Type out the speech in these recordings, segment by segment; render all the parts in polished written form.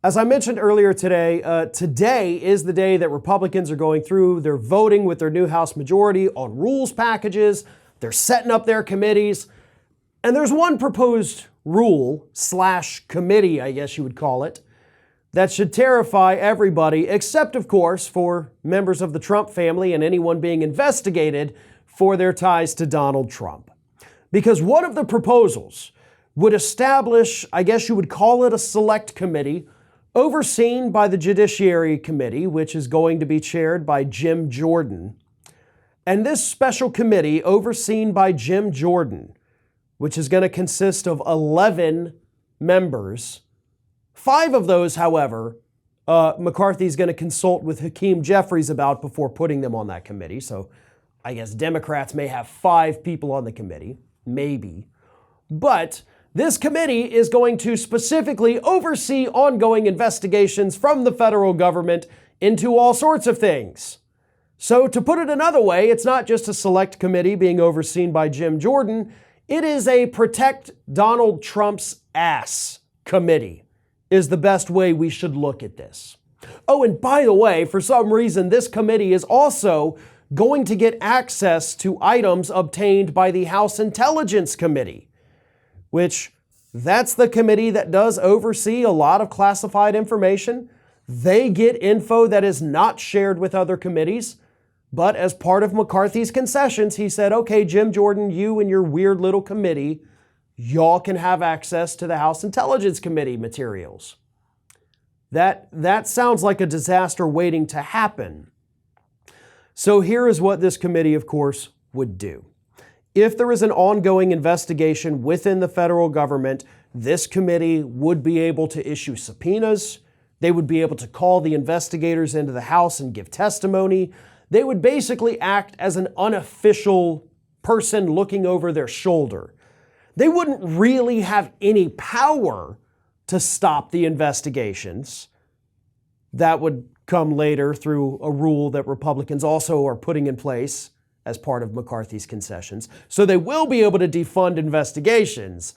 As I mentioned earlier today, today is the day that Republicans are going through. They're voting with their new House majority on rules packages. They're setting up their committees. And there's one proposed rule / committee, I guess you would call it, that should terrify everybody, except, of course, for members of the Trump family and anyone being investigated for their ties to Donald Trump. Because one of the proposals would establish, I guess you would call it a select committee, overseen by the Judiciary Committee, which is going to be chaired by Jim Jordan. And this special committee, overseen by Jim Jordan, which is going to consist of 11 members. 5 of those, however, McCarthy's going to consult with Hakeem Jeffries about before putting them on that committee. So I guess Democrats may have 5 people on the committee, maybe. But this committee is going to specifically oversee ongoing investigations from the federal government into all sorts of things. So to put it another way, it's not just a select committee being overseen by Jim Jordan. It is a Protect Donald Trump's Ass committee, is the best way we should look at this. Oh, and by the way, for some reason, this committee is also going to get access to items obtained by the House Intelligence Committee, which that's the committee that does oversee a lot of classified information. They get info that is not shared with other committees. But as part of McCarthy's concessions, he said, okay, Jim Jordan, you and your weird little committee, y'all can have access to the House Intelligence Committee materials. That sounds like a disaster waiting to happen. So here is what this committee, of course, would do. If there is an ongoing investigation within the federal government, this committee would be able to issue subpoenas. They would be able to call the investigators into the House and give testimony. They would basically act as an unofficial person looking over their shoulder. They wouldn't really have any power to stop the investigations. That would come later through a rule that Republicans also are putting in place as part of McCarthy's concessions. So they will be able to defund investigations,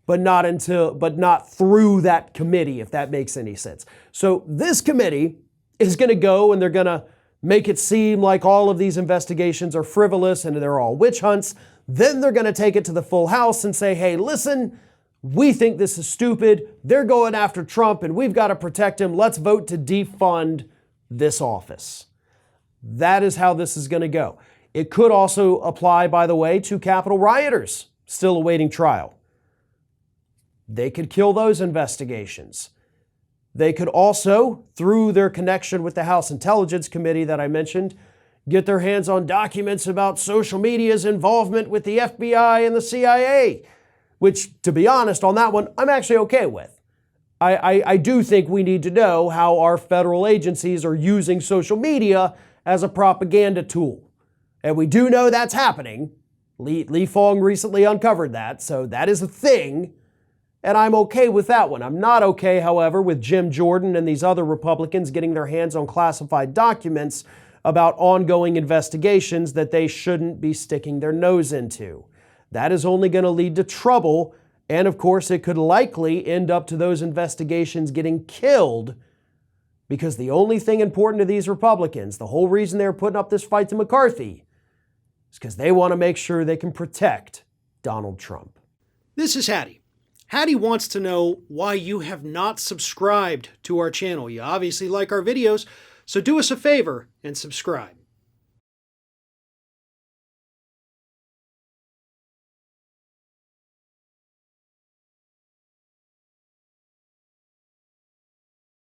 but not through that committee, if that makes any sense. So this committee is going to go and they're going to make it seem like all of these investigations are frivolous and they're all witch hunts. Then they're going to take it to the full House and say, hey, listen, we think this is stupid. They're going after Trump and we've got to protect him. Let's vote to defund this office. That is how this is going to go. It could also apply, by the way, to Capitol rioters still awaiting trial. They could kill those investigations. They could also, through their connection with the House Intelligence Committee that I mentioned, get their hands on documents about social media's involvement with the FBI and the CIA, which, to be honest, on that one, I'm actually okay with. I do think we need to know how our federal agencies are using social media as a propaganda tool. And we do know that's happening. Lee Fong recently uncovered that, so that is a thing. And I'm okay with that one. I'm not okay, however, with Jim Jordan and these other Republicans getting their hands on classified documents about ongoing investigations that they shouldn't be sticking their nose into. That is only going to lead to trouble. And of course, it could likely end up to those investigations getting killed, because the only thing important to these Republicans, the whole reason they're putting up this fight to McCarthy, is because they want to make sure they can protect Donald Trump. This is Hattie. Hattie wants to know why you have not subscribed to our channel. You obviously like our videos, so do us a favor and subscribe.